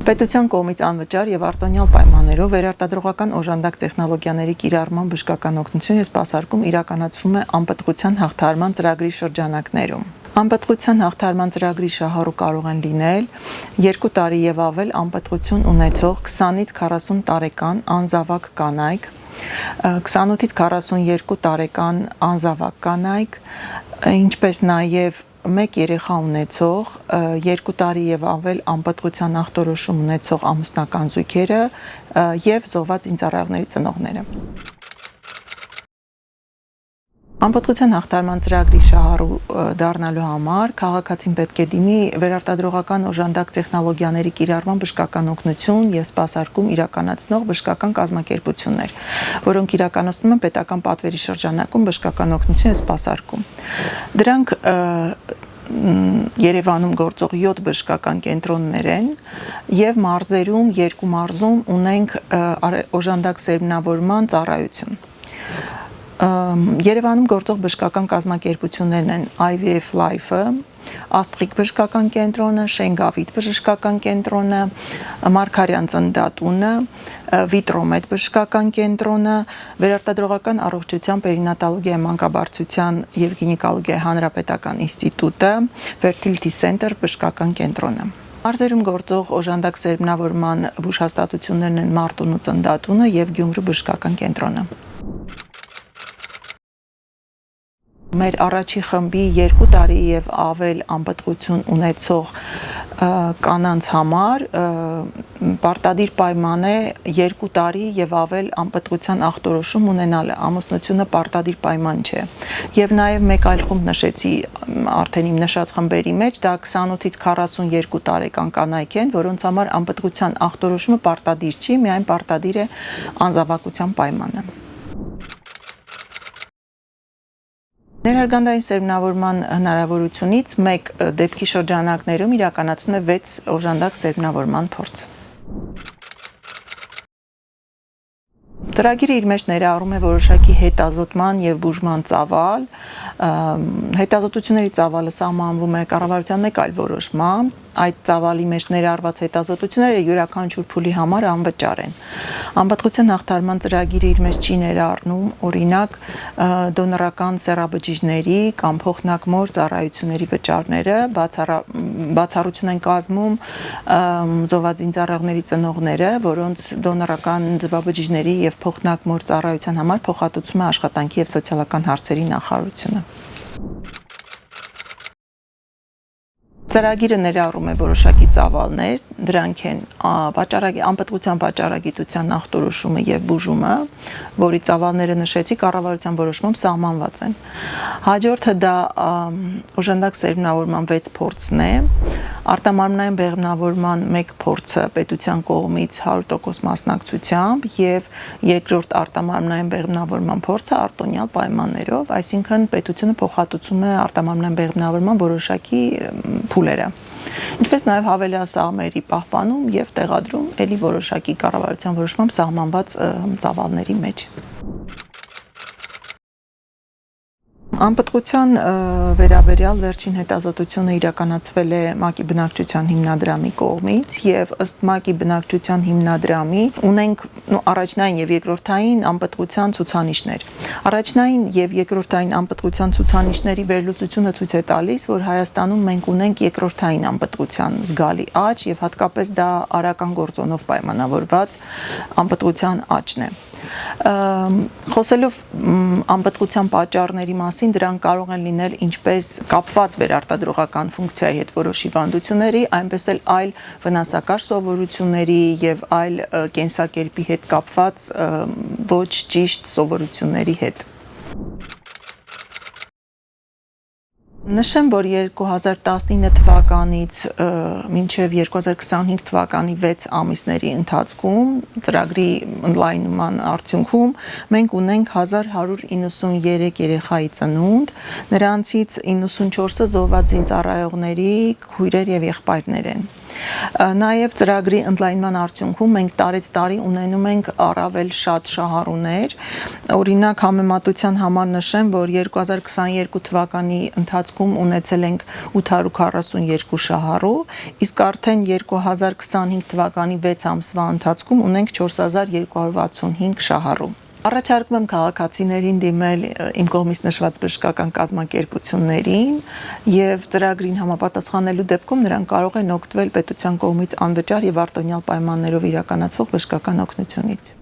Պետության կողմից անվճար եւ արտոնյալ պայմաններով վերարտադրողական օժանդակ տեխնոլոգիաների կիրառման բժշկական օգնություն եւ սպասարկում իրականացվում է անպտղության հաղթահարման ծրագրի շրջանակներում։ Անպտղության հաղթահարման ծրագրի շահառու կարող են լինել 2 տարի եւ ավել անպտղություն ունեցող 20-ից 40 տարեկան անզավակ կանայք, 28-ից 42 տարեկան անզավակ կանայք, ինչպես նաեւ մեկ երեխա ունեցող 2 տարի եւ ավել անպտղության ախտորոշում ունեցող ամուսնական զույգերը եւ զոհված ինձառայողների ծնողները։ Անպտղության հաղթահարման ծրագրի շահառու դառնալու համար քաղաքացին պետք է դիմի վերարտադրողական օժանդակ տեխնոլոգիաների կիրառման բժշկական օգնություն եւ սպասարկում իրականացնող բժշկական կազմակերպություններ, որոնք իրականացնում են պետական պատվերի շրջանակում բժշկական օգնություն եւ սպասարկում։ Դրանք Երևանում գործող 7 բժշկական կենտրոններ են եւ մարզերում 2 մարզում ունենք օժանդակ սերմնավորման ծառայություն։ Երևանում գործող բժշկական կազմակերպություններն են IVF Life-ը, Աստղիկ բժշկական կենտրոնը, Շենգավիթ բժշկական կենտրոնը, Մարգարյան ծննդատունը, Վիտրոմեդ բժշկական կենտրոնը, Վերարտադրողական առողջության պերինատալոգիա մանկաբարձության եւ գինեկոլոգիայի հանրապետական ինստիտուտը, Fertility Center բժշկական կենտրոնը։ Մարզերում գործող օժանդակ սերմնավորման բուժհաստատություններն են Մարտունու ծննդատունը եւ Գյումրու բժշկական կենտրոնը։ Մեր առաջի խմբի 2 տարի եւ ավել անպտղություն ունեցող կանանց համար պարտադիր պայման է 2 տարի եւ ավել անպտղության ախտորոշում ունենալը, ամուսնությունը պարտադիր պայման չէ։ Եվ նաեւ մեկ այլ խումբ նշեցի արդեն իմ նշած խմբերի մեջ, դա 28-ից 42 տարեկան կանայք են, որոնց համար անպտղության ախտորոշումը պարտադիր չի, միայն պարտադիր է անզավակության պայմանը։ Ներարգանդային սերմնավորման հնարավորությունից մեկ դեպքի շրջանակներում իրականացնում է 6 օժանդակ սերմնավորման փորձ։ Ծրագիրը իր մեջ ներառում է որոշակի հետազոտման եւ բուժման ծավալ, հետազոտությունների ծավալը սահմանվում է կառավարության մեկ այլ որոշմամբ, այդ ծավալի մեջ ներառված հետազոտությունները յուրաքանչյուր փուլի համար անվճար են։ Անպտղության հաղթահարման ծրագիրը իր մեջ չի ներառնում օրինակ դոնորական սեռաբջիջների կամ փոխնակմոր ծառայությունների վճարները, բացառություն են կազմում զոհված ինձառայողների ծնողները, որոնց դոնորական ձվաբջիջների եւ փոխնակմոր ծառայության համար փոխհատուցում է աշխատանքի եւ սոցիալական հարցերի նախարարությունը։ Ծրագիրը ներառում է որոշակի ծավալներ, դրանք են անպտղության պատճառագիտության ախտորոշումը եւ բուժումը, որի ծավալները նշեցի կառավարության որոշմամբ սահմանված են։ Հաջորդը դա օժանդակ սերմնավորման 6 փորձն է, արտամարմնային բեղմնավորման 1 փորձը պետության կողմից 100% մասնակցությամբ եւ երկրորդ արտամարմնային բեղմնավորման փորձը արտոնյալ պայմաններով, այսինքն պետությունը փոխհատուցում է արտամարմնային բեղմնավորման որոշակի փուլերը։ Ինչպես նաև հավելյալ սաղմերի պահպանում եւ տեղադրում ելի որոշակի կառավարության որոշմամբ սահմանված ծավալների մեջ։ Անպտղության վերաբերյալ վերջին հետազոտությունը իրականացվել է ՄԱԿ-ի բնակչության հիմնադրամի կողմից եւ ըստ ՄԱԿ-ի բնակչության հիմնադրամի ունենք առաջնային եւ երկրորդային անպտղության ցուցանիշներ։ Առաջնային եւ երկրորդային անպտղության ցուցանիշների վերլուծությունը ցույց է տալիս, որ Հայաստանում մենք ունենք երկրորդային անպտղության զգալի աճ եւ հատկապես դա արական գործոնով պայմանավորված անպտղության աճն է։ Խոսելով անպտղության պատճառների մասին, դրանք կարող են լինել ինչպես կապված վերարտադրողական ֆունկցիայի հետ որոշ հիվանդությունների, այնպես էլ այլ վնասակար սովորությունների եւ այլ կենսակերպի հետ կապված ոչ ճիշտ սովորությունների հետ։ Նշեմ, որ 2019 թվականից մինչև 2025 թվականի 6 ամիսների ընթացքում ծրագրի ընդլայնման արդյունքում մենք ունենք 1193 երեխայի ծնունդ, նրանցից 94-ը զոհված զինծառայողների քույրեր եւ եղբայրներ են։ Նաև ծրագրի ընդլայնման արդյունքում մենք տարեց տարի ունենում ենք առավել շատ շահառուներ։ Օրինակ համեմատության համար նշեմ, որ 2022 թվականի ընթացքում ունեցել ենք 842 շահառու, իսկ արդեն 2025 թվականի 6 ամսվա ընթացքում ունենք 4265 շահառու։ Առաջարկում եմ քաղաքացիներին դիմել իմ կողմից նշված բժշկական կազմակերպություններին եւ ծրագրին համապատասխանելու դեպքում նրանք կարող են օգտվել պետության կողմից անվճար եւ արտոնյալ պայմաններով իրականացվող բժշկական օգնությունից։